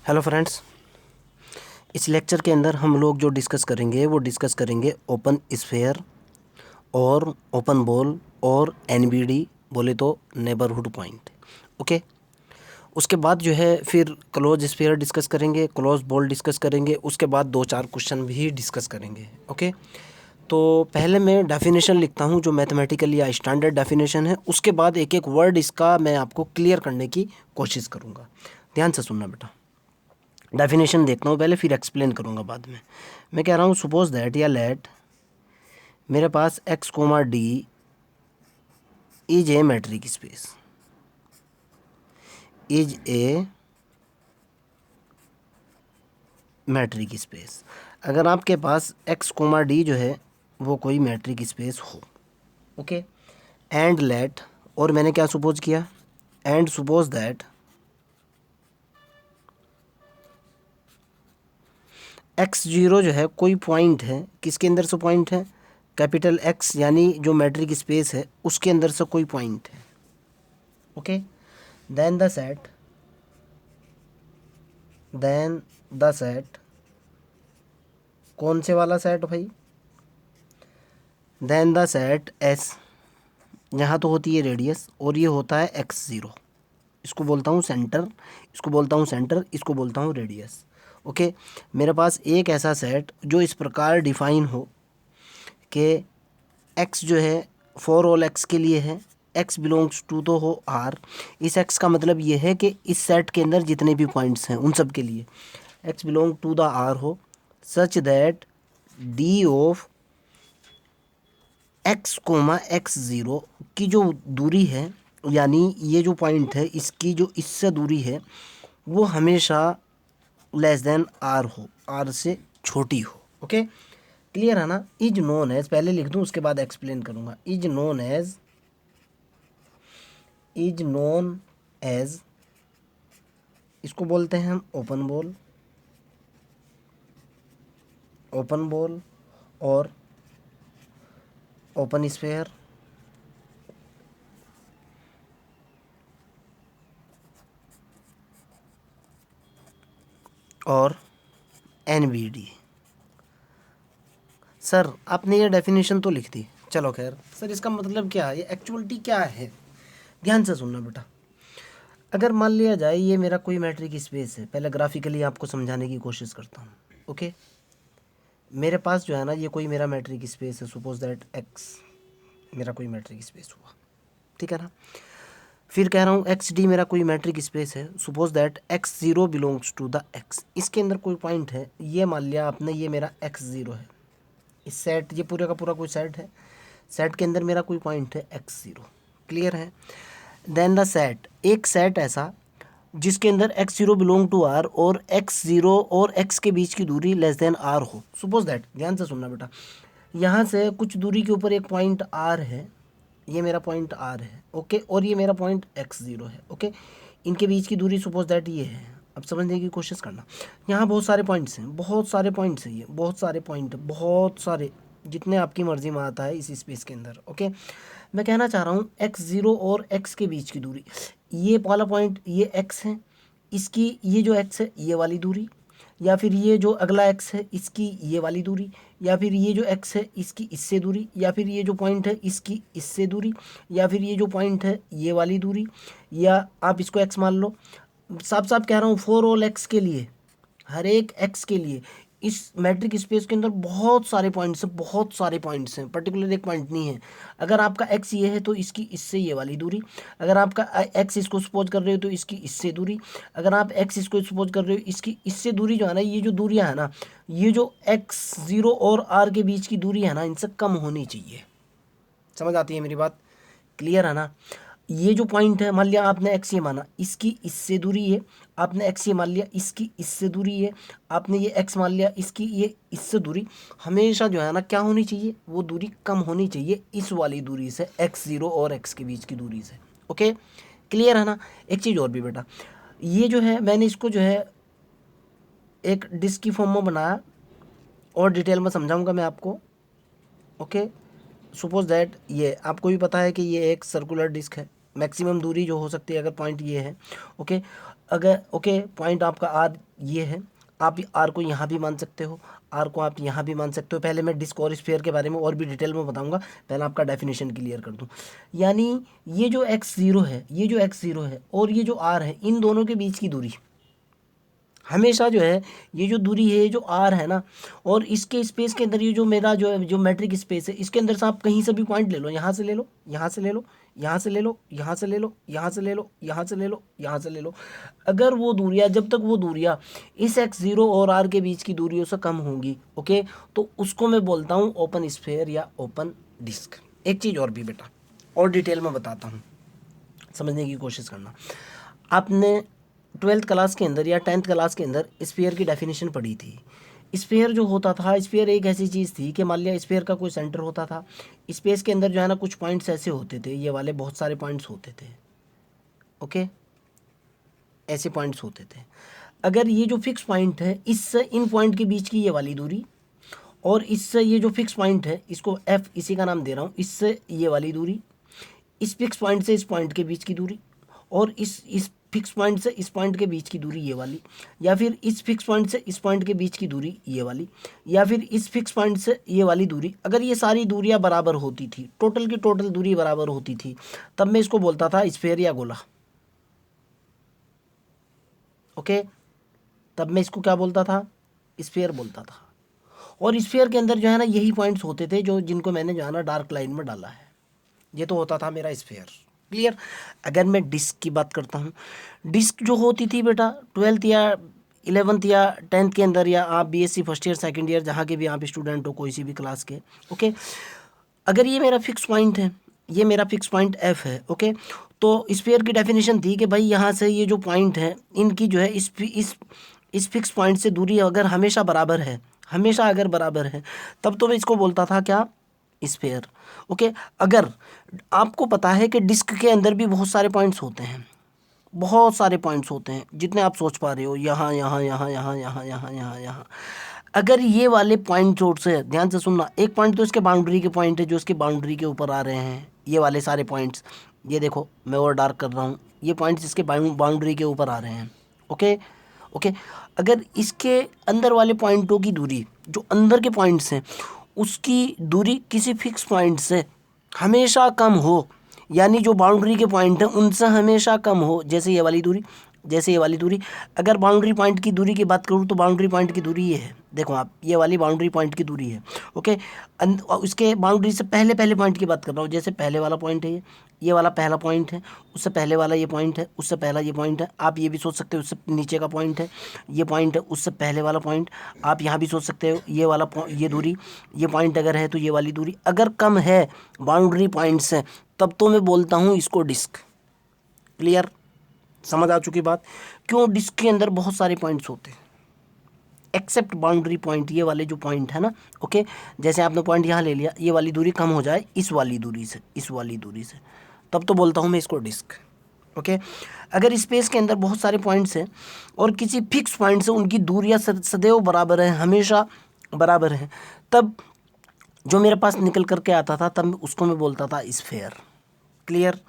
Hello friends, इस lecture के अंदर हम लोग जो डिस्कस करेंगे वो डिस्कस करेंगे ओपन स्फेयर और ओपन बॉल और एनबीडी बोले तो नेबरहुड पॉइंट। ओके, उसके बाद जो है फिर क्लोज स्फेयर डिस्कस करेंगे, क्लोज बॉल डिस्कस करेंगे, उसके बाद 2-4 क्वेश्चन भी डिस्कस करेंगे। ओके, तो पहले मैं डेफिनेशन लिखता हूँ जो मैथमेटिकल या स्टैंडर्ड डेफिनेशन है, उसके बाद एक एक वर्ड इसका मैं आपको क्लियर करने की कोशिश करूँगा। ध्यान से सुनना बेटा। डेफिनेशन देखता हूँ पहले, फिर एक्सप्लेन करूँगा बाद में। मैं कह रहा हूँ सपोज दैट या लेट मेरे पास x comma d is a metric space, is a metric space. अगर आपके पास x कोमा डी जो है वो कोई मैट्रिक स्पेस हो, ओके, एंड लेट, और मैंने क्या सपोज किया, एंड सपोज दैट x0 जो है कोई पॉइंट है, किसके अंदर से पॉइंट है, कैपिटल X यानी जो मैट्रिक स्पेस है उसके अंदर से कोई पॉइंट है। ओके, देन द सेट कौन से वाला सेट भाई, देन द सेट S, यहाँ तो होती है रेडियस और ये होता है x0, इसको बोलता हूँ सेंटर, इसको बोलता हूँ सेंटर, इसको बोलता हूँ रेडियस। ओके, मेरे पास एक ऐसा सेट जो इस प्रकार डिफाइन हो कि x जो है फॉर ऑल x के लिए है, x बिलोंग्स टू तो हो R। इस x का मतलब ये है कि इस सेट के अंदर जितने भी पॉइंट्स हैं उन सब के लिए x belong to the R हो, such that d of x comma x0 की जो दूरी है, यानी ये जो पॉइंट है इसकी जो इससे दूरी है वो हमेशा लेस देन R हो, R से छोटी हो। ओके, क्लियर है ना। इज नोन एज, पहले लिख दूं उसके बाद एक्सप्लेन करूंगा। इज नोन एज इसको बोलते हैं हम ओपन बॉल और ओपन स्फेयर और एनबीडी। सर आपने ये डेफिनेशन तो लिख दी, चलो खैर, सर इसका मतलब क्या है, ये एक्चुअलिटी क्या है, ध्यान से सुनना बेटा। अगर मान लिया जाए ये मेरा कोई मैट्रिक स्पेस है, पहले ग्राफिकली आपको समझाने की कोशिश करता हूँ। ओके, मेरे पास जो है ना ये कोई मेरा मैट्रिक स्पेस है, सपोज दैट एक्स मेरा कोई मैट्रिक स्पेस हुआ, ठीक है ना। फिर कह रहा हूँ एक्स डी मेरा कोई मैट्रिक स्पेस है, suppose that x0 belongs to the x। इसके अंदर कोई पॉइंट है, ये मान लिया आपने ये मेरा x0 है, इस सेट, ये पूरे का पूरा कोई सेट है, सेट के अंदर मेरा कोई पॉइंट है x0, क्लियर है। देन द सेट, एक सेट ऐसा जिसके अंदर x0 बिलोंग टू R और x0 और x के बीच की दूरी लेस देन R हो। सपोज दैट, ध्यान से सुनना बेटा, यहाँ से कुछ दूरी के ऊपर एक पॉइंट R है, ये मेरा पॉइंट R है, ओके, और ये मेरा पॉइंट x0 है, ओके, इनके बीच की दूरी सपोज दैट ये है। अब समझने की कोशिश करना, यहाँ बहुत सारे पॉइंट्स हैं, बहुत सारे पॉइंट्स हैं, ये बहुत सारे पॉइंट, बहुत सारे, जितने आपकी मर्जी में आता है इस स्पेस के अंदर। ओके, मैं कहना चाह रहा हूँ x0 और x के बीच की दूरी, ये वाला पॉइंट ये x है, इसकी ये जो x है ये वाली दूरी, या फिर ये जो अगला x है इसकी ये वाली दूरी, या फिर ये जो x है इसकी इससे दूरी, या फिर ये जो पॉइंट है इसकी इससे दूरी, या फिर ये जो पॉइंट है ये वाली दूरी, या आप इसको x मान लो। साफ साफ कह रहा हूँ फॉर ऑल x के लिए, हर एक x के लिए इस मैट्रिक स्पेस के अंदर बहुत सारे पॉइंट्स हैं, बहुत सारे पॉइंट्स हैं, पर्टिकुलर एक पॉइंट नहीं है। अगर आपका x ये है तो इसकी इससे ये वाली दूरी, अगर आपका x इसको सपोज कर रहे हो तो इसकी इससे दूरी, अगर आप x इसको सपोज कर रहे हो इसकी इससे दूरी, जो है ना, ये जो दूरियां है ना, ये जो x0 और r के बीच की दूरी है ना, इनसे कम होनी चाहिए। समझ आती है मेरी बात, क्लियर है ना। ये जो पॉइंट है, मान लिया आपने x ये माना, इसकी इससे दूरी है, आपने x ये मान लिया इसकी इससे दूरी है, आपने ये x मान लिया इसकी ये इससे दूरी, हमेशा जो है ना क्या होनी चाहिए, वो दूरी कम होनी चाहिए इस वाली दूरी से, x0 और x के बीच की दूरी से। ओके, क्लियर है ना। एक चीज़ और भी बेटा, ये जो है मैंने इसको जो है एक डिस्क की फॉर्म में बनाया, और डिटेल में समझाऊंगा मैं आपको। ओके, सपोज दैट ये आपको भी पता है कि ये एक सर्कुलर डिस्क है, मैक्सिमम दूरी जो हो सकती है अगर पॉइंट ये है, ओके, अगर ओके पॉइंट आपका आर ये है, आप आर को यहाँ भी मान सकते हो, आर को आप यहाँ भी मान सकते हो। पहले मैं डिस्क और स्फीयर के बारे में और भी डिटेल में बताऊंगा, पहले आपका डेफिनेशन क्लियर कर दूं। यानी ये जो x0 है, ये जो x0 है और ये जो r है, इन दोनों के बीच की दूरी हमेशा जो है, ये जो दूरी है, जो आर है ना, और इसके स्पेस के अंदर ये जो मेरा जो है, जो मैट्रिक स्पेस है, इसके अंदर से आप कहीं से भी पॉइंट ले लो, यहाँ से ले लो, यहाँ से ले लो, यहाँ से ले लो, यहाँ से ले लो, यहाँ से ले लो, यहाँ से ले लो, यहाँ से ले लो, अगर वो दूरियाँ, जब तक वो दूरियाँ इस x0 और r के बीच की दूरियों से कम होंगी, ओके, तो उसको मैं बोलता हूँ ओपन स्फीयर या ओपन डिस्क। एक चीज़ और भी बेटा, और डिटेल में बताता हूँ, समझने की कोशिश करना। आपने 12th क्लास के अंदर या 10th क्लास के अंदर स्फीयर की डेफिनेशन पढ़ी थी। स्फीयर जो होता था, स्फीयर एक ऐसी चीज़ थी कि मान लिया स्फीयर का कोई सेंटर होता था, स्पेस के अंदर जो है ना कुछ पॉइंट्स ऐसे होते थे, ये वाले बहुत सारे पॉइंट्स होते थे, ओके, ऐसे पॉइंट्स होते थे। अगर ये जो फिक्स पॉइंट है, इससे इन पॉइंट के बीच की ये वाली दूरी, और इससे ये जो फिक्स पॉइंट है, इसको एफ इसी का नाम दे रहा हूँ, इससे ये वाली दूरी, इस फिक्स पॉइंट से इस पॉइंट के बीच की दूरी, और इस फिक्स पॉइंट से इस पॉइंट के बीच की दूरी ये वाली, या फिर इस फिक्स पॉइंट से इस पॉइंट के बीच की दूरी ये वाली, या फिर इस फिक्स पॉइंट से ये वाली दूरी, अगर ये सारी दूरियां बराबर होती थी, टोटल की टोटल दूरी बराबर होती थी, तब मैं इसको बोलता था स्फीयर या गोला, ओके, तब मैं इसको क्या बोलता था, स्फीयर बोलता था। और स्फीयर के अंदर जो है ना यही पॉइंट्स होते थे जो जिनको मैंने जो है ना डार्क लाइन में डाला है, ये तो होता था मेरा स्फीयर, क्लियर। अगर मैं डिस्क की बात करता हूँ, डिस्क जो होती थी बेटा 12th या 11th या 10th के अंदर, या आप BSc first year second year जहाँ के भी आप स्टूडेंट हो, कोई सी भी क्लास के, ओके, अगर ये मेरा फिक्स पॉइंट है, ये मेरा फिक्स पॉइंट एफ है, ओके, तो स्फीयर की डेफिनेशन थी कि भाई यहाँ से ये जो पॉइंट है, इनकी जो है इस फिक्स पॉइंट से दूरी अगर हमेशा बराबर है, हमेशा अगर बराबर है, तब तो मैं इसको बोलता था क्या, स्फीयर, ओके। अगर आपको पता है कि डिस्क के अंदर भी बहुत सारे पॉइंट्स होते हैं, बहुत सारे पॉइंट्स होते हैं जितने आप सोच पा रहे हो, यहाँ यहाँ यहाँ यहाँ यहाँ यहाँ यहाँ यहाँ, अगर ये वाले पॉइंट जोड़ से, ध्यान से सुनना, एक पॉइंट तो इसके बाउंड्री के पॉइंट है जो इसकी बाउंड्री के ऊपर आ रहे हैं, ये वाले सारे पॉइंट्स, ये देखो मैं और डार्क कर रहा हूँ, ये पॉइंट्स इसके बाउंड्री के ऊपर आ रहे हैं, ओके ओके। अगर इसके अंदर वाले पॉइंटों की दूरी, जो अंदर के पॉइंट्स हैं, उसकी दूरी किसी फिक्स पॉइंट से हमेशा कम हो, यानी जो बाउंड्री के पॉइंट हैं उनसे हमेशा कम हो, जैसे ये वाली दूरी, जैसे ये वाली दूरी, अगर बाउंड्री पॉइंट की दूरी की बात करूँ तो बाउंड्री पॉइंट की दूरी ये है, देखो आप, ये वाली बाउंड्री पॉइंट की दूरी है, ओके। उसके बाउंड्री से पहले पहले पॉइंट की बात कर रहा हूँ, जैसे पहले वाला पॉइंट है, ये वाला पहला पॉइंट है, उससे पहले वाला ये पॉइंट है, उससे पहला ये पॉइंट है, आप ये भी सोच सकते हो उससे नीचे का पॉइंट है, ये पॉइंट है, उससे पहले वाला पॉइंट, आप यहाँ भी सोच सकते हो ये वाला ये दूरी, ये पॉइंट अगर है तो ये वाली दूरी अगर कम है बाउंड्री पॉइंट से, तब तो मैं बोलता हूँ इसको डिस्क, क्लियर, समझ आ चुकी बात। क्यों, डिस्क के अंदर बहुत सारे पॉइंट्स होते हैं एक्सेप्ट बाउंड्री पॉइंट, ये वाले जो पॉइंट है ना, ओके, जैसे आपने पॉइंट यहाँ ले लिया, ये वाली दूरी कम हो जाए इस वाली दूरी से, इस वाली दूरी से, तब तो बोलता हूँ मैं इसको डिस्क, ओके। अगर स्पेस के अंदर बहुत सारे पॉइंट्स हैं और किसी फिक्स पॉइंट से उनकी दूरियाँ सदैव बराबर है, हमेशा बराबर है, तब जो मेरे पास निकल करके आता था तब उसको मैं बोलता था स्फीयर, क्लियर।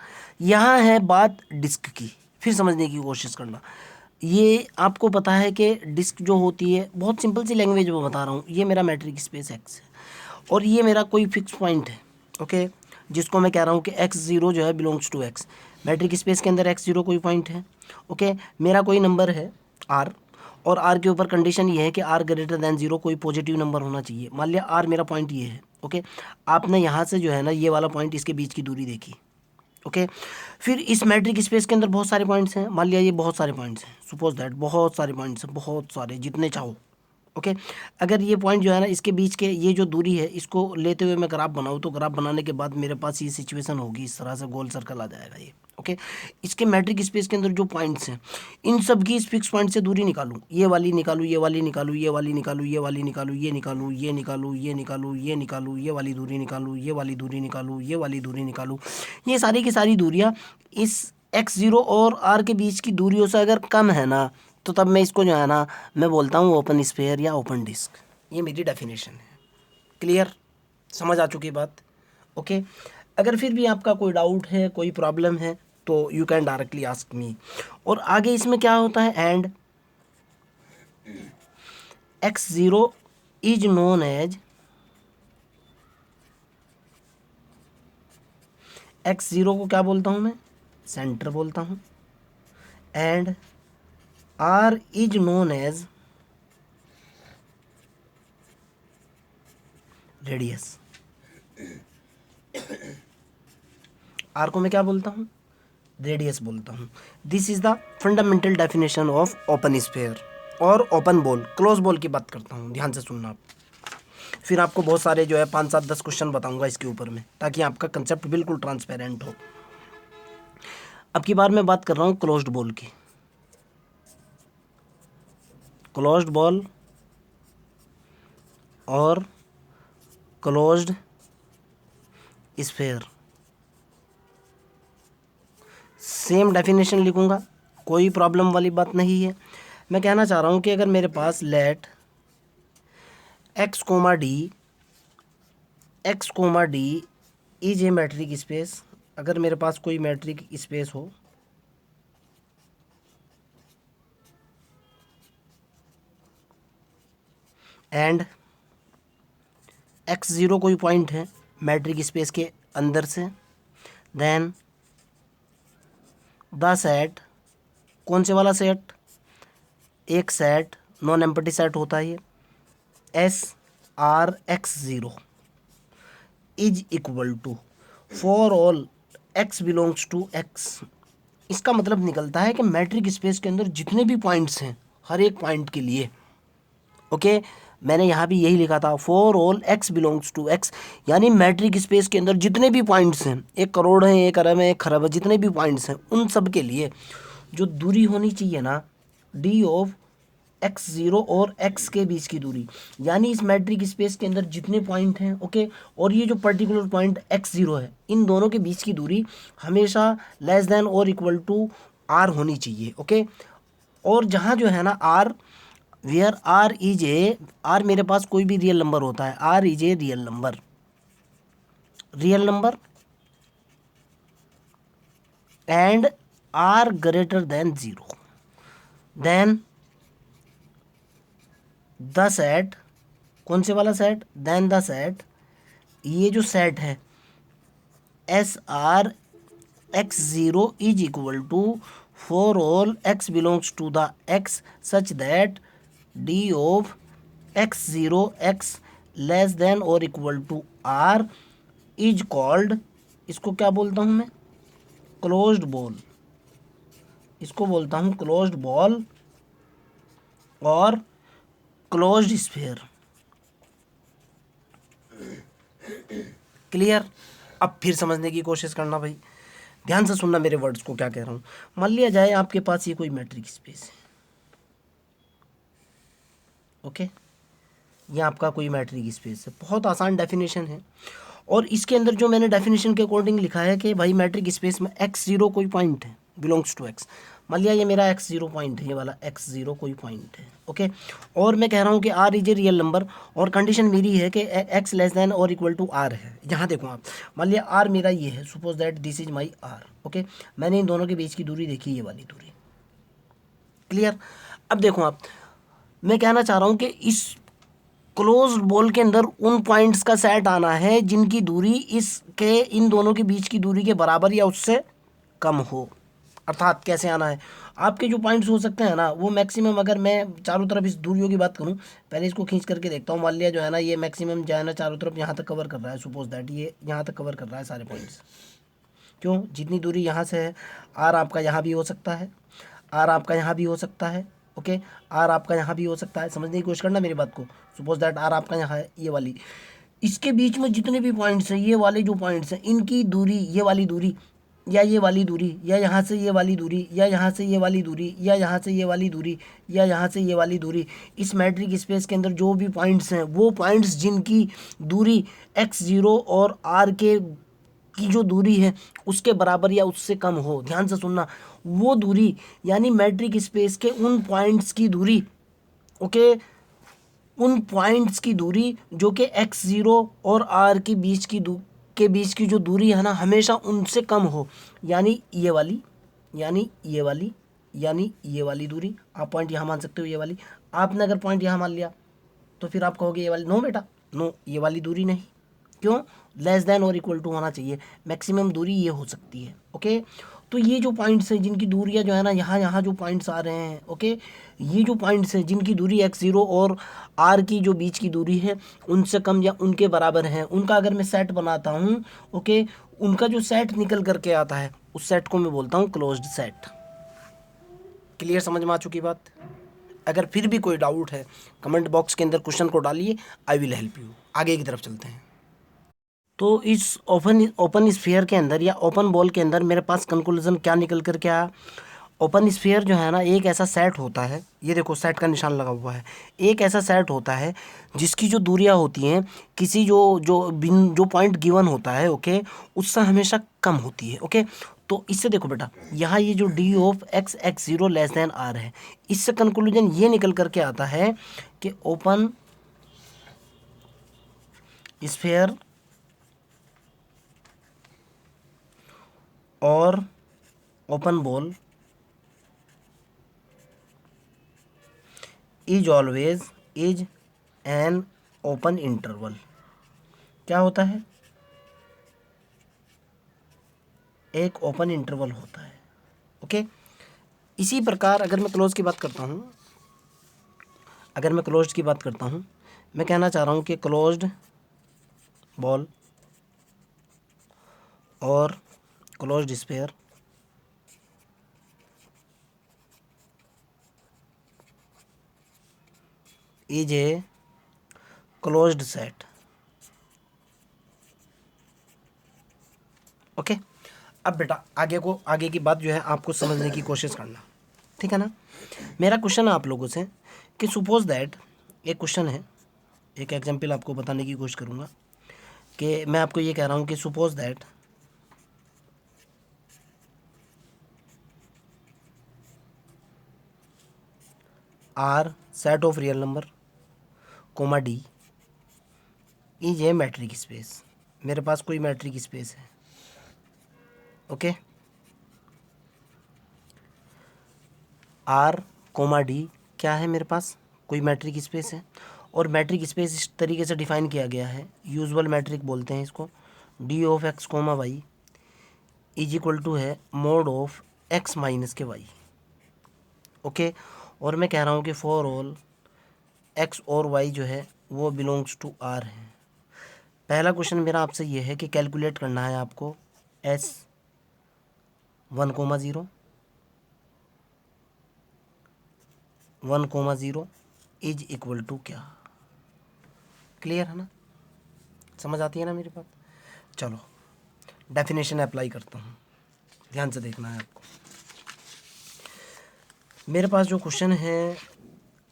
यहाँ है बात डिस्क की, फिर समझने की कोशिश करना। ये आपको पता है कि डिस्क जो होती है, बहुत सिंपल सी लैंग्वेज में बता रहा हूँ, ये मेरा मैट्रिक स्पेस एक्स है और ये मेरा कोई फिक्स पॉइंट है, ओके, जिसको मैं कह रहा हूँ कि x0 जो है belongs to x, metric space के अंदर x0 कोई पॉइंट है, ओके, मेरा कोई नंबर है r, और r के ऊपर कंडीशन ये है कि r ग्रेटर दैन 0 कोई पॉजिटिव नंबर होना चाहिए। मान लिया r मेरा पॉइंट ये है, ओके, आपने यहाँ से जो है ना ये वाला पॉइंट, इसके बीच की दूरी देखी, ओके। फिर इस मैट्रिक स्पेस के अंदर बहुत सारे पॉइंट्स हैं, मान लिया ये बहुत सारे पॉइंट्स हैं, सपोज दैट बहुत सारे पॉइंट्स हैं, बहुत सारे, जितने चाहो, ओके। अगर ये पॉइंट जो है ना इसके बीच के ये जो दूरी है, इसको लेते हुए मैं ग्राफ बनाऊँ तो ग्राफ बनाने के बाद मेरे पास ये सिचुएशन होगी, इस तरह से गोल सर्कल आ जाएगा ये, ओके। इसके मैट्रिक स्पेस के अंदर जो पॉइंट्स हैं, इन सब की इस फिक्स पॉइंट से दूरी निकालूँ, ये वाली निकालूँ, ये वाली निकालूँ, ये वाली निकालूँ, ये वाली निकालूँ, ये निकालूँ, ये निकालूँ, ये निकालूँ, ये निकालूँ, ये वाली दूरी निकालूँ, ये वाली दूरी निकालूँ, ये वाली दूरी निकालूँ, ये सारी की सारी दूरियाँ इस x0 और r के बीच की दूरियों से अगर कम है ना, तो तब मैं इसको जो है ना मैं बोलता हूँ ओपन स्फीयर या ओपन डिस्क। ये मेरी डेफिनेशन है, क्लियर, समझ आ चुकी बात, ओके। अगर फिर भी आपका कोई डाउट है, कोई प्रॉब्लम है, तो you can directly ask me. और आगे इसमें क्या होता है, x0 is known as x0 को क्या बोलता हूँ मैं, सेंटर बोलता हूँ, and r is known as radius. r को मैं क्या बोलता हूँ, रेडियस बोलता हूँ। This is the fundamental definition of open sphere और ओपन बॉल। क्लोज बॉल की बात करता हूँ, ध्यान से सुनना आप, फिर आपको बहुत सारे जो है 5 7 10 क्वेश्चन बताऊंगा इसके ऊपर में, ताकि आपका कंसेप्ट बिल्कुल ट्रांसपेरेंट हो। अब की बार मैं बात कर रहा हूँ क्लोज्ड बॉल की। क्लोज्ड बॉल और क्लोज्ड स्फीयर, सेम डेफिनेशन लिखूंगा, कोई प्रॉब्लम वाली बात नहीं है। मैं कहना चाह रहा हूँ कि अगर मेरे पास let x comma d is a metric space, अगर मेरे पास कोई मैट्रिक स्पेस हो एंड x0 कोई पॉइंट है मैट्रिक स्पेस के अंदर से, देन द सेट, कौन से वाला सेट, एक सेट नॉन एम्प्टी सेट होता है ये, SRX0 is equal to for all x belongs to x। इसका मतलब निकलता है कि मैट्रिक स्पेस के अंदर जितने भी पॉइंट्स हैं, हर एक पॉइंट के लिए, ओके मैंने यहाँ भी यही लिखा था, for all x belongs to x, यानी मैट्रिक स्पेस के अंदर जितने भी पॉइंट्स हैं, 1 करोड़ हैं, 1 अरब है, 1 खरब है, जितने भी पॉइंट्स हैं, उन सब के लिए जो दूरी होनी चाहिए ना, d ऑफ x0 और x के बीच की दूरी, यानी इस मैट्रिक स्पेस के अंदर जितने पॉइंट हैं, ओके, और ये जो पर्टिकुलर पॉइंट x0 है, इन दोनों के बीच की दूरी हमेशा लेस देन और इक्वल टू r होनी चाहिए, ओके। और जहाँ जो है ना r, where r is a, r मेरे पास कोई भी रियल नंबर होता है, r is a real number, and r greater than 0, then the set, कौन से वाला सेट, देन द सेट, ये जो सेट है SRX0 is equal to for all x belongs to the x such that d of x0 x less than और equal to r is called, इसको क्या बोलता हूँ मैं, क्लोज्ड बॉल, इसको बोलता हूँ क्लोज्ड बॉल और क्लोज्ड स्फीयर। क्लियर। अब फिर समझने की कोशिश करना भाई, ध्यान से सुनना मेरे वर्ड्स को क्या कह रहा हूँ। मान लिया जाए आपके पास ये कोई मैट्रिक स्पेस है, ओके, ये आपका कोई मैट्रिक स्पेस है, बहुत आसान डेफिनेशन है, और इसके अंदर जो मैंने डेफिनेशन के अकॉर्डिंग लिखा है कि भाई मैट्रिक स्पेस में x0 कोई पॉइंट है, बिलोंग्स टू x, मान लिया ये मेरा x0 पॉइंट है, ये वाला x0 कोई पॉइंट है, ओके, और मैं कह रहा हूँ कि r is a real number, और कंडीशन मेरी है कि x लेस देन और इक्वल टू r है। यहाँ देखो आप, मान लिया r मेरा ये है, suppose that this is my r, okay, मैंने इन दोनों के बीच की दूरी देखी, ये वाली दूरी, क्लियर। अब देखो आप, मैं कहना चाह रहा हूँ कि इस क्लोज बॉल के अंदर उन पॉइंट्स का सेट आना है जिनकी दूरी इसके इन दोनों के बीच की दूरी के बराबर या उससे कम हो। अर्थात कैसे आना है, आपके जो पॉइंट्स हो सकते हैं ना, वो मैक्सिमम, अगर मैं चारों तरफ इस दूरियों की बात करूं, पहले इसको खींच करके देखता हूं, मान लिया जो है ना ये मैक्सिमम जो है ना चारों तरफ यहाँ तक कवर कर रहा है, सपोज दैट ये यहाँ तक कवर कर रहा है सारे पॉइंट्स, क्यों, जितनी दूरी यहाँ से है, आर आपका यहाँ भी हो सकता है, आर आपका यहाँ भी हो सकता है, ओके, आर आपका यहाँ भी हो सकता है, समझने की कोशिश करना मेरी बात को। सपोज दैट आर आपका यहाँ है, ये वाली, इसके बीच में जितने भी पॉइंट्स हैं, ये वाले जो पॉइंट्स हैं, इनकी दूरी, ये वाली दूरी, या ये वाली दूरी, या यहाँ से ये वाली दूरी, या यहाँ से ये वाली दूरी, या यहाँ से ये वाली दूरी, या यहाँ से ये वाली दूरी, इस मैट्रिक स्पेस के अंदर जो भी पॉइंट्स हैं, वो पॉइंट्स जिनकी दूरी x0 और r के की जो दूरी है उसके बराबर या उससे कम हो, ध्यान से सुनना, वो दूरी, यानी मैट्रिक स्पेस के उन पॉइंट्स की दूरी, ओके, उन पॉइंट्स की दूरी जो कि x0 और r के बीच की जो दूरी है ना, हमेशा उनसे कम हो, यानी ये वाली, यानी ये वाली, यानी ये वाली दूरी, आप पॉइंट यहाँ मान सकते हो, ये वाली, आपने अगर पॉइंट यहाँ मान लिया, तो फिर आप कहोगे ये वाली, नो बेटा नो, ये वाली दूरी नहीं। क्यों? लेस देन और इक्वल टू होना चाहिए, मैक्सिमम दूरी ये हो सकती है। ओके, तो ये जो पॉइंट्स हैं जिनकी दूरियां जो है ना, यहाँ यहाँ जो पॉइंट्स आ रहे हैं, ओके, ये जो पॉइंट्स हैं जिनकी दूरी x0 और r की जो बीच की दूरी है उनसे कम या उनके बराबर हैं, उनका अगर मैं सेट बनाता हूँ, ओके, उनका जो सेट निकल करके आता है उस सेट को मैं बोलता हूँ क्लोज्ड सेट। क्लियर, समझ में आ चुकी बात? अगर फिर भी कोई डाउट है कमेंट बॉक्स के अंदर क्वेश्चन को डालिए, आई विल हेल्प यू। आगे की तरफ चलते हैं। तो इस ओपन स्फीयर के अंदर या ओपन बॉल के अंदर मेरे पास कंक्लूजन क्या निकल कर के आया? ओपन स्फीयर जो है ना, एक ऐसा सेट होता है, ये देखो सेट का निशान लगा हुआ है, एक ऐसा सेट होता है जिसकी जो दूरियां होती हैं किसी जो पॉइंट गिवन होता है, ओके, उससे हमेशा कम होती है। ओके, तो इससे देखो बेटा, यहाँ ये जो d of x x zero less than r है, इससे कंक्लूजन ये निकल करके आता है कि ओपन स्फीयर और open ball is always is an open interval. क्या होता है? एक ओपन इंटरवल होता है। ओके, इसी प्रकार अगर मैं क्लोज की बात करता हूँ, मैं कहना चाह रहा हूँ कि क्लोज्ड बॉल और closed sphere is a closed set. Okay, अब बेटा आगे की बात जो है आपको समझने की कोशिश करना, ठीक है ना? मेरा क्वेश्चन है आप लोगों से कि सपोज दैट, एक क्वेश्चन है, एक एग्जांपल आपको बताने की कोशिश करूँगा कि मैं आपको ये कह रहा हूँ कि suppose that r set of real number comma d is a metric space. मेरे पास कोई मैट्रिक स्पेस है, ओके, आर कोमा डी क्या है मेरे पास? कोई मैट्रिक स्पेस है, और मैट्रिक स्पेस इस तरीके से डिफाइन किया गया है, यूजुअल मैट्रिक बोलते हैं इसको, d of x comma y is equal to है मोड ऑफ एक्स माइनस के वाई। ओके, और मैं कह रहा हूँ कि फॉर ऑल एक्स और वाई जो है वो बिलोंग्स टू आर है। पहला क्वेश्चन मेरा आपसे ये है कि कैलकुलेट करना है आपको एस 1,0 1,0 इज इक्वल टू क्या? क्लियर है ना? समझ आती है ना मेरी बात? चलो डेफिनेशन अप्लाई करता हूँ, ध्यान से देखना है आपको। मेरे पास जो क्वेश्चन है,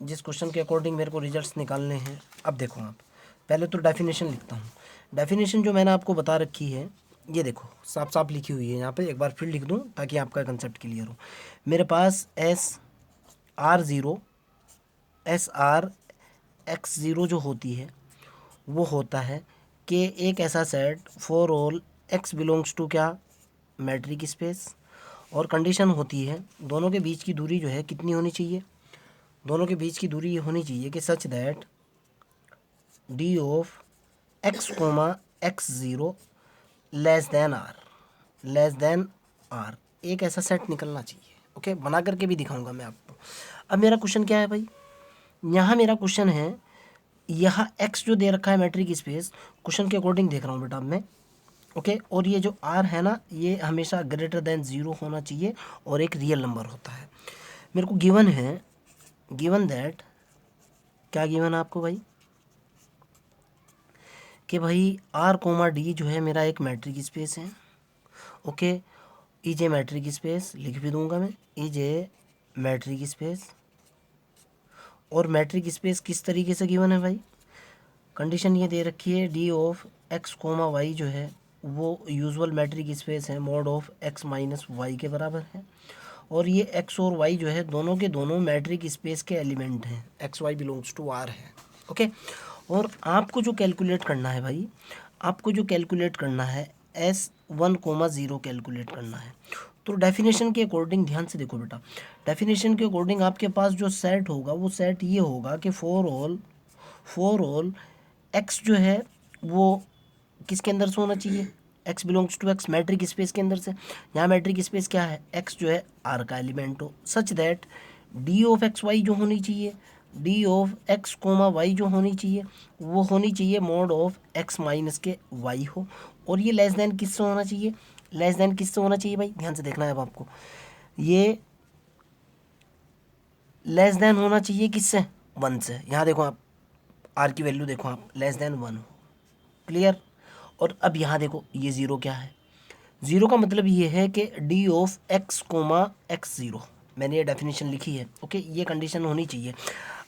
जिस क्वेश्चन के अकॉर्डिंग मेरे को रिजल्ट्स निकालने हैं, अब देखो आप, पहले तो डेफिनेशन लिखता हूँ। डेफिनेशन जो मैंने आपको बता रखी है, ये देखो साफ साफ लिखी हुई है यहाँ पे, एक बार फिर लिख दूँ ताकि आपका कंसेप्ट क्लियर हो। मेरे पास एस आर एक्स ज़ीरो जो होती है वो होता है कि एक ऐसा set for all x belongs to क्या? मैट्रिक स्पेस, और कंडीशन होती है दोनों के बीच की दूरी जो है कितनी होनी चाहिए? दोनों के बीच की दूरी ये होनी चाहिए कि such that d of x comma x zero less than r, एक ऐसा सेट निकलना चाहिए। ओके, बना करके भी दिखाऊंगा मैं आपको। अब मेरा क्वेश्चन क्या है भाई? यहाँ मेरा क्वेश्चन है, यहाँ एक्स जो दे रखा है मैट्रिक स्पेस, क्वेश्चन के अकॉर्डिंग देख रहा हूँ बेटा अब मैं, ओके, और ये जो आर है ना, ये हमेशा ग्रेटर देन 0 होना चाहिए और एक रियल नंबर होता है। मेरे को गिवन है, गिवन दैट, क्या गिवन है आपको भाई? कि भाई आर कोमा डी जो है मेरा एक मैट्रिक स्पेस है। Okay, is a metric space लिख भी दूंगा मैं, इज ए मैट्रिक स्पेस, और मैट्रिक स्पेस किस तरीके से गिवन है भाई? कंडीशन ये दे रखी है d of x comma y जो है वो यूजुअल मैट्रिक स्पेस है, mod of x minus y के बराबर है, और ये एक्स और वाई जो है दोनों के दोनों मैट्रिक स्पेस के एलिमेंट हैं, x y belongs to r है। ओके, और आपको जो कैलकुलेट करना है भाई, आपको जो कैलकुलेट करना है S1,0 कैलकुलेट करना है। तो डेफिनेशन के अकॉर्डिंग ध्यान से देखो बेटा, डेफिनेशन के अकॉर्डिंग आपके पास जो सेट होगा वो सेट ये होगा कि for all for all x जो है वो किसके अंदर से होना चाहिए, x belongs to x, metric space के अंदर से। यहाँ मैट्रिक स्पेस क्या है, एक्स जो है आर का एलिमेंट हो, such that d of x y जो होनी चाहिए, d of x comma y जो होनी चाहिए वो होनी चाहिए मॉड ऑफ एक्स माइनस के वाई हो। और ये लेस देन किससे होना चाहिए, लेस देन किससे होना चाहिए भाई, ध्यान से देखना है अब आपको, ये लेस देन होना चाहिए किससे, वन से। यहाँ देखो आप, आर की वैल्यू देखो आप, लेस देन वन हो, क्लियर। और अब यहाँ देखो ये ज़ीरो क्या है, ज़ीरो का मतलब ये है कि d of x comma x zero, मैंने ये डेफिनेशन लिखी है, ओके, ये कंडीशन होनी चाहिए।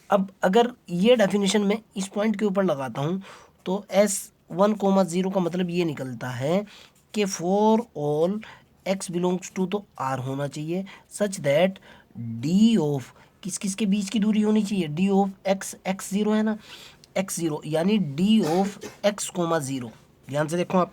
अब अगर ये डेफिनेशन मैं इस पॉइंट के ऊपर लगाता हूँ तो एस वन कोमा ज़ीरो का मतलब ये निकलता है कि for all x belongs to तो आर होना चाहिए, सच दैट डी ऑफ किस किस के बीच की दूरी होनी चाहिए, d of x, x zero है ना, एक्स ज़ीरो यानी D of x comma zero, ध्यान से देखो आप,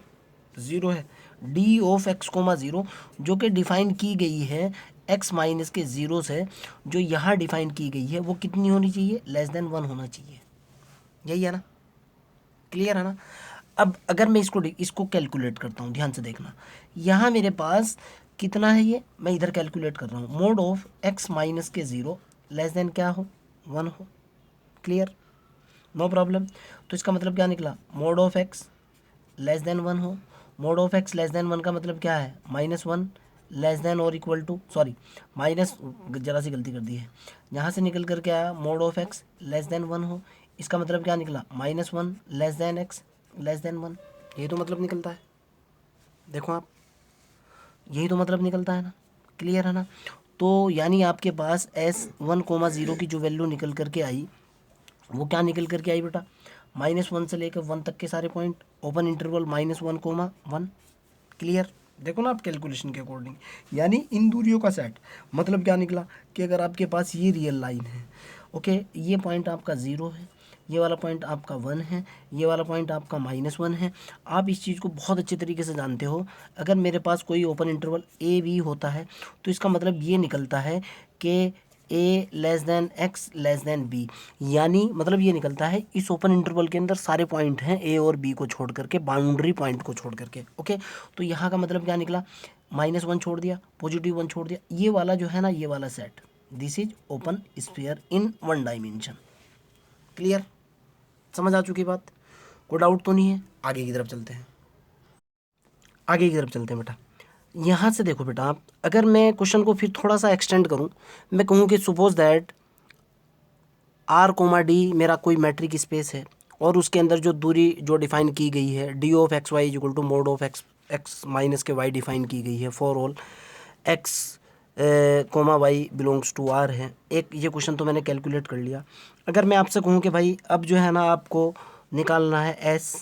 ज़ीरो है, d of x comma zero जो कि डिफ़ाइन की गई है एक्स माइनस के ज़ीरो से, जो यहाँ डिफ़ाइन की गई है वो कितनी होनी चाहिए, लेस देन वन होना चाहिए, यही है ना, क्लियर है ना। अब अगर मैं इसको कैलकुलेट करता हूँ, ध्यान से देखना, यहाँ मेरे पास कितना है, ये मैं इधर कैलकुलेट कर रहा हूँ, मोड ऑफ एक्स माइनस के ज़ीरो लेस देन क्या हो, वन हो, क्लियर, नो प्रॉब्लम। तो इसका मतलब क्या निकला, mod of x less than one हो, mod of x less than one का मतलब क्या है, माइनस वन लेस देन और इक्वल टू, सॉरी माइनस, जरा सी गलती कर दी है, यहाँ से निकल कर के आया mode of x less than one हो, इसका मतलब क्या निकला, minus one less than x less than one, यही तो मतलब निकलता है, देखो आप, यही तो मतलब निकलता है ना, क्लियर है ना। तो यानी आपके पास एस वन कोमा ज़ीरो की जो वैल्यू निकल करके आई वो क्या निकल करके आई बेटा, माइनस वन से लेकर वन तक के सारे point, open interval minus one comma one, clear. देखो ना आप कैलकुलेशन के अकॉर्डिंग, यानी इन दूरियों का सेट, मतलब क्या निकला कि अगर आपके पास ये रियल लाइन है, ओके, ये पॉइंट आपका ज़ीरो है, ये वाला पॉइंट आपका वन है, ये वाला पॉइंट आपका माइनस वन है, आप इस चीज़ को बहुत अच्छे तरीके से जानते हो। अगर मेरे पास कोई ओपन इंटरवल ए बी होता है तो इसका मतलब ये निकलता है कि a less than x less than b, यानी मतलब ये निकलता है इस ओपन इंटरवल के अंदर सारे पॉइंट हैं ए और बी को छोड़ करके, बाउंड्री पॉइंट को छोड़ करके, ओके। तो यहाँ का मतलब क्या निकला, माइनस वन छोड़ दिया, पॉजिटिव वन छोड़ दिया, ये वाला जो है ना, ये वाला set, this is open sphere in one dimension, clear, समझ आ चुकी बात, कोई डाउट तो नहीं है। आगे की तरफ चलते हैं, आगे की तरफ चलते हैं बेटा। यहाँ से देखो बेटा आप, अगर मैं क्वेश्चन को फिर थोड़ा सा एक्सटेंड करूँ, मैं कहूँ कि suppose that r comma d मेरा कोई मैट्रिक स्पेस है और उसके अंदर जो दूरी जो डिफाइन की गई है d of x y equal to mod of x, x minus के वाई डिफाइन की गई है for all x comma y belongs to r है। एक ये क्वेश्चन तो मैंने कैलकुलेट कर लिया। अगर मैं आपसे कहूँ कि भाई अब जो है ना आपको निकालना है एस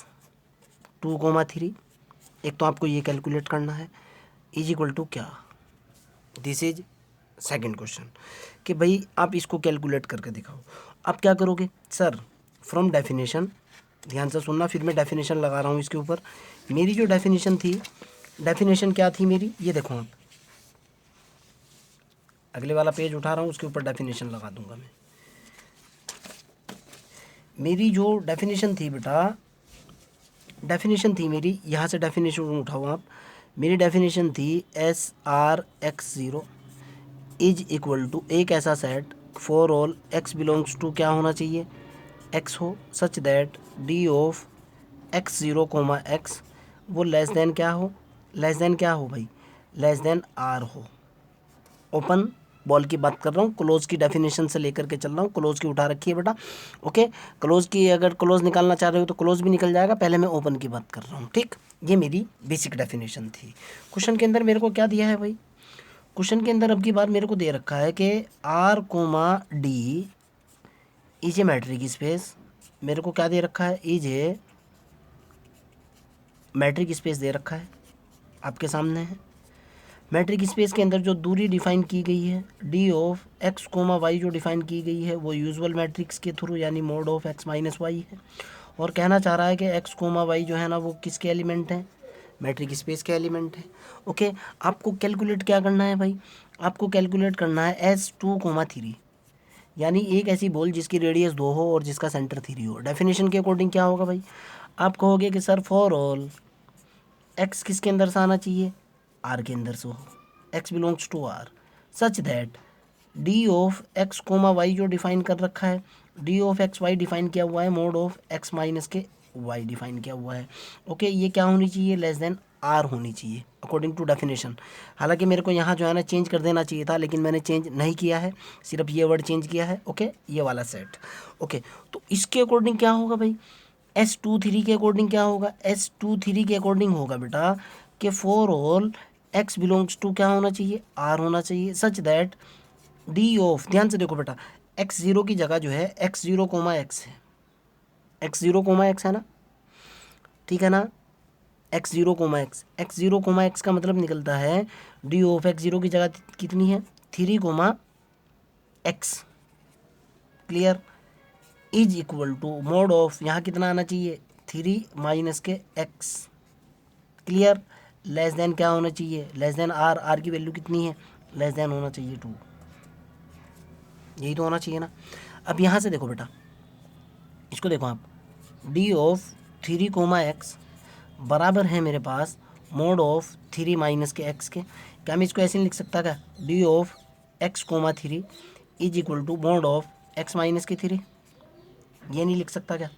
टू कोमा थ्री, एक तो आपको ये कैलकुलेट करना है इज इक्वल टू क्या, दिस इज सेकंड क्वेश्चन, कि भाई आप इसको कैलकुलेट करके दिखाओ। आप क्या करोगे सर, फ्रॉम डेफिनेशन, ध्यान से सुनना, फिर मैं डेफिनेशन लगा रहा हूँ इसके ऊपर। मेरी जो डेफिनेशन थी, डेफिनेशन क्या थी मेरी, ये देखो आप, अगले वाला पेज उठा रहा हूँ उसके ऊपर डेफिनेशन लगा दूंगा मैं। मेरी जो डेफिनेशन थी बेटा, डेफिनेशन थी मेरी, यहाँ से डेफिनेशन उठाओ आप, मेरी डेफिनेशन थी s r x zero is equal to एक ऐसा set for all x belongs to क्या होना चाहिए, एक्स हो, such that d of x zero comma x वो लेस देन क्या हो, लेस देन क्या हो भाई, लेस देन आर हो। ओपन बॉल की बात कर रहा हूँ, क्लोज की डेफिनेशन से लेकर के चल रहा हूँ, क्लोज की उठा रखी है बेटा, ओके। क्लोज की अगर क्लोज निकालना चाह रहे हो तो क्लोज भी निकल जाएगा, पहले मैं ओपन की बात कर रहा हूँ, ठीक। ये मेरी बेसिक डेफिनेशन थी। क्वेश्चन के अंदर मेरे को क्या दिया है भाई, क्वेश्चन के अंदर अब की बार मेरे को दे रखा है कि r comma d is a metric space, मेरे को क्या दे रखा है, इज ए मैट्रिक स्पेस दे रखा है, आपके सामने है। मैट्रिक स्पेस के अंदर जो दूरी डिफाइन की गई है d of x comma y जो डिफाइन की गई है वो यूजुअल मैट्रिक्स के थ्रू यानी mod of x minus y है। और कहना चाह रहा है कि एक्स कोमा वाई जो है ना वो किसके एलिमेंट हैं, मैट्रिक स्पेस के एलिमेंट है, ओके। आपको कैलकुलेट क्या करना है भाई, आपको कैलकुलेट करना है एस टू कोमा थ्री, यानी एक ऐसी बॉल जिसकी रेडियस 2 हो और जिसका सेंटर 3 हो। डेफिनेशन के अकॉर्डिंग क्या होगा भाई, आप कहोगे कि सर फॉर ऑल एक्स किसके अंदर से आना चाहिए, आर के अंदर से हो, x belongs to r, such that d of x comma y जो डिफाइन कर रखा है, d of x y define किया हुआ है, मोड ऑफ एक्स माइनस के वाई डिफाइन किया हुआ है। ओके, ये क्या होनी चाहिए, लेस देन आर होनी चाहिए अकॉर्डिंग टू डेफिनेशन। हालांकि मेरे को यहाँ जो है ना चेंज कर देना चाहिए था, लेकिन मैंने चेंज नहीं किया है, सिर्फ ये वर्ड चेंज किया है। ओके, ये वाला सेट। ओके, तो इसके अकॉर्डिंग क्या होगा भाई, S23 के अकॉर्डिंग क्या होगा, S23 के अकॉर्डिंग होगा बेटा कि for all x belongs to क्या होना चाहिए, आर होना चाहिए, सच दैट डी ऑफ, ध्यान से देखो बेटा, एक्स जीरो की जगह जो है एक्स जीरो कोमा एक्स है, एक्स जीरो कोमा एक्स है ना, ठीक है ना, x zero comma x, x zero comma x का मतलब निकलता है डी ऑफ एक्स जीरो की जगह कितनी है, 3 comma x, clear, is equal to mod of, यहाँ कितना आना चाहिए, 3 माइनस के एक्स, क्लियर, लेस देन क्या होना चाहिए, लेस देन आर, आर की वैल्यू कितनी है, लेस देन होना चाहिए 2, यही तो होना चाहिए ना। अब यहाँ से देखो बेटा, इसको देखो आप, डी ऑफ 3 कोमा एक्स बराबर है मेरे पास मोड ऑफ 3 माइनस के एक्स के। क्या मैं इसको ऐसे नहीं लिख सकता क्या, d of x comma 3 is equal to mod of x minus के 3, ये नहीं लिख सकता क्या,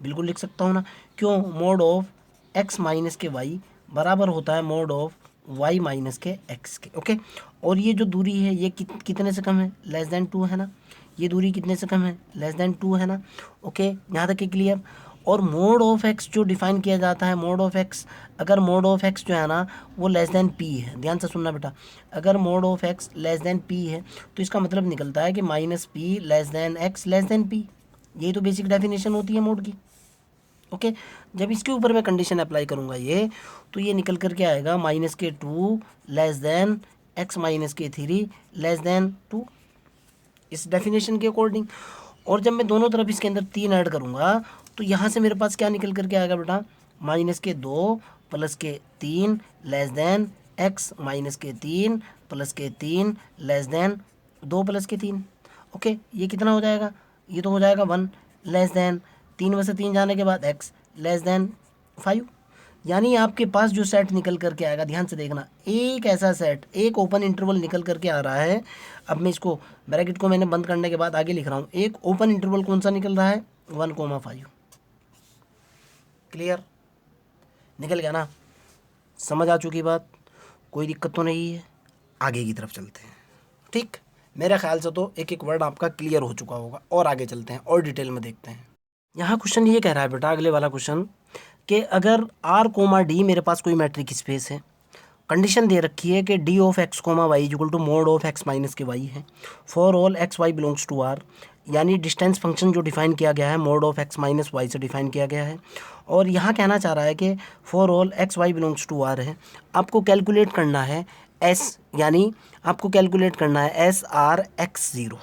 बिल्कुल लिख सकता हूँ ना। क्यों, मोड ऑफ एक्स माइनस के वाई बराबर होता है मोड ऑफ वाई माइनस के एक्स के। ओके, और ये जो दूरी है ये कितने से कम है, लेस देन 2 है ना, ये दूरी कितने से कम है, लेस देन 2 है ना। ओके, यहाँ तक क्लियर। और मोड ऑफ एक्स जो डिफाइन किया जाता है, मोड ऑफ एक्स, अगर मोड ऑफ एक्स जो है ना वो लेस देन पी है, ध्यान से सुनना बेटा, अगर mod of x less then P है तो इसका मतलब निकलता है कि minus P less than x less then P, यही तो बेसिक डेफिनेशन होती है मोड की। ओके, जब इसके ऊपर मैं कंडीशन अप्लाई करूँगा ये, तो ये निकल कर के आएगा माइनस के 2 लेस देन एक्स माइनस के 3 लेस देन 2, इस डेफिनेशन के अकॉर्डिंग। और जब मैं दोनों तरफ इसके अंदर 3 ऐड करूँगा तो यहाँ से मेरे पास क्या निकल कर के आएगा बेटा, माइनस के 2 प्लस के 3 लेस देन एक्स माइनस के 3 प्लस के 3 लेस देन 2 प्लस के 3। ओके, ये कितना हो जाएगा, ये तो हो जाएगा 1 लेस देन 3 में से 3 जाने के बाद एक्स लेस देन 5। यानी आपके पास जो सेट निकल करके आएगा, ध्यान से देखना, एक ऐसा सेट, एक ओपन इंटरवल निकल करके आ रहा है। अब मैं इसको ब्रैकेट को मैंने बंद करने के बाद आगे लिख रहा हूँ, एक ओपन इंटरवल कौन सा निकल रहा है, 1,5। क्लियर, निकल गया ना, समझ आ चुकी बात, कोई दिक्कत तो नहीं है, आगे की तरफ चलते हैं। ठीक, मेरे ख्याल से तो एक एक वर्ड आपका क्लियर हो चुका होगा, और आगे चलते हैं और डिटेल में देखते हैं। यहाँ क्वेश्चन ये कह रहा है बेटा, अगले वाला क्वेश्चन, कि अगर आर कोमा डी मेरे पास कोई मैट्रिक स्पेस है, कंडीशन दे रखी है कि d of x comma y equal to mod of x minus के वाई है, for all x y belongs to r, यानी डिस्टेंस फंक्शन जो डिफाइन किया गया है mod of x minus y से डिफाइन किया गया है। और यहाँ कहना चाह रहा है कि for all x y belongs to r है, आपको कैलकुलेट करना है एस, यानी आपको कैलकुलेट करना है s r x zero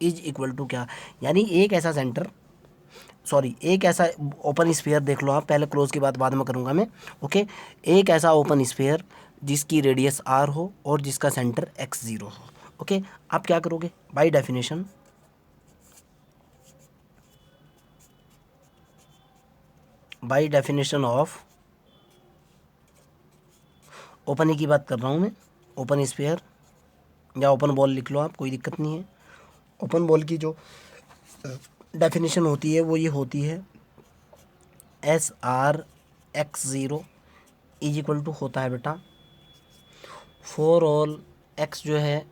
is equal to क्या, यानी एक ऐसा सेंटर, सॉरी एक ऐसा ओपन स्फीयर देख लो आप, पहले क्लोज की बात बाद में करूँगा मैं। ओके, एक ऐसा ओपन स्फीयर जिसकी रेडियस आर हो और जिसका सेंटर एक्स ज़ीरो हो। ओके, आप क्या करोगे, बाय डेफिनेशन ऑफ ओपन की बात कर रहा हूँ मैं, ओपन स्फीयर या ओपन बॉल लिख लो आप, कोई दिक्कत नहीं है। ओपन बॉल की जो डेफिनेशन होती है वो ये होती है s r x zero is equal to होता है बेटा फॉर ऑल एक्स जो है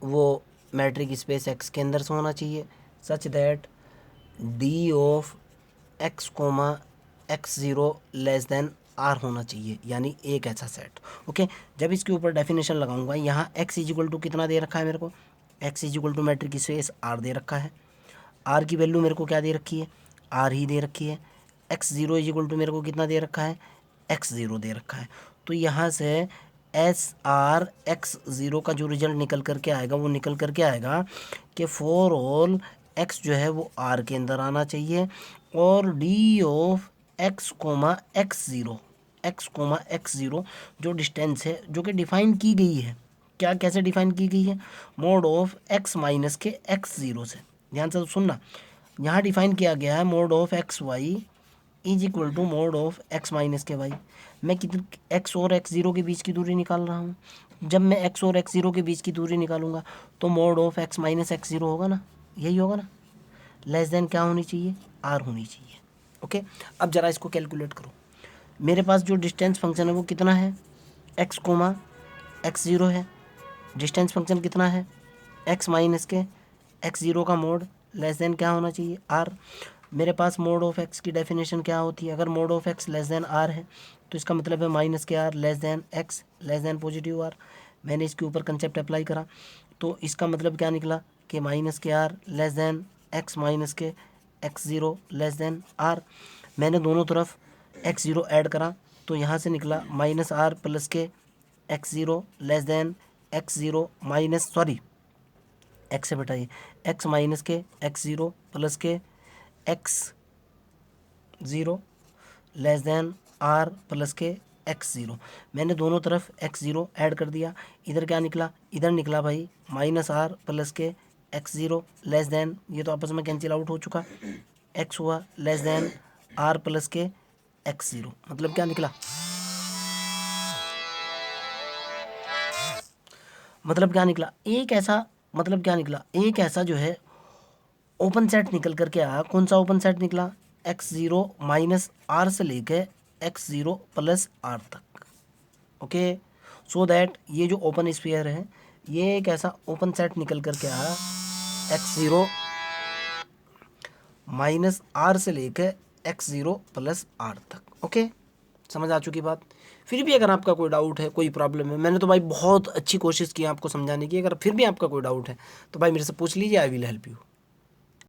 वो मैट्रिक स्पेस एक्स के अंदर से होना चाहिए, such that d of x comma x zero less than r होना चाहिए, यानी एक ऐसा सेट। ओके, जब इसके ऊपर डेफिनेशन लगाऊंगा, यहाँ एक्स इज इक्वल टू कितना दे रखा है मेरे को, x is equal to metric space r दे रखा है, आर की वैल्यू मेरे को क्या दे रखी है, आर ही दे रखी है, x zero is equal to मेरे को कितना दे रखा है, एक्स ज़ीरो दे रखा है। तो यहाँ से एस आर एक्स ज़ीरो का जो रिजल्ट निकल करके आएगा वो निकल करके आएगा कि फॉर ऑल एक्स जो है वो आर के अंदर आना चाहिए, और d of x comma x zero, x comma x zero जो डिस्टेंस है जो कि डिफाइन की गई है क्या कैसे डिफाइन की गई है, मोड ऑफ एक्स माइनस के एक्स ज़ीरो से। ध्यान से सुनना, यहाँ डिफाइन किया गया है mod of x y is equal to mod of x minus के वाई। मैं कितनी एक्स और एक्स ज़ीरो के बीच की दूरी निकाल रहा हूँ। जब मैं एक्स और एक्स ज़ीरो के बीच की दूरी निकालूंगा तो mode of x minus x zero होगा ना, यही होगा ना। लेस देन क्या होनी चाहिए, आर होनी चाहिए। ओके, अब ज़रा इसको कैलकुलेट करो। मेरे पास जो डिस्टेंस फंक्शन है वो कितना है, एक्स कोमा एक्स ज़ीरो है। डिस्टेंस फंक्शन कितना है, एक्स माइनस के एक्स ज़ीरो का मोड लेस देन क्या होना चाहिए, आर। मेरे पास मोड ऑफ एक्स की डेफिनेशन क्या होती है, अगर mod of x less than r है तो इसका मतलब है माइनस के r less than x less than positive r. मैंने इसके ऊपर कंसेप्ट अप्लाई करा तो इसका मतलब क्या निकला कि माइनस के r less than x minus के x zero less than r. मैंने दोनों तरफ एक्स ज़ीरो ऐड करा तो यहाँ से निकला माइनस आर प्लस के x zero less than x zero minus sorry x से बेटा ये एक्स माइनस के एक्स ज़ीरो प्लस के x zero less than r plus के एक्स ज़ीरो। मैंने दोनों तरफ एक्स ज़ीरो ऐड कर दिया, इधर क्या निकला, इधर निकला भाई माइनस आर प्लस के एक्स ज़ीरो लेस देन, ये तो आपस में कैंसिल आउट हो चुका, एक्स हुआ लेस देन आर प्लस के एक्स ज़ीरो। मतलब क्या निकला, मतलब क्या निकला एक ऐसा, मतलब क्या निकला एक ऐसा जो है ओपन सेट निकल करके आया। कौन सा ओपन सेट निकला, एक्स ज़ीरो माइनस आर से लेके एक्स ज़ीरो प्लस आर तक। ओके, सो दैट ये जो ओपन स्फीयर है ये एक ऐसा ओपन सेट निकल करके आया एक्स ज़ीरो माइनस आर से लेके एक्स ज़ीरो प्लस आर तक। ओके, समझ आ चुकी बात। फिर भी अगर आपका कोई डाउट है, कोई प्रॉब्लम है, मैंने तो भाई बहुत अच्छी कोशिश की आपको समझाने की, अगर फिर भी आपका कोई डाउट है तो भाई मेरे से पूछ लीजिए, आई विल हेल्प यू।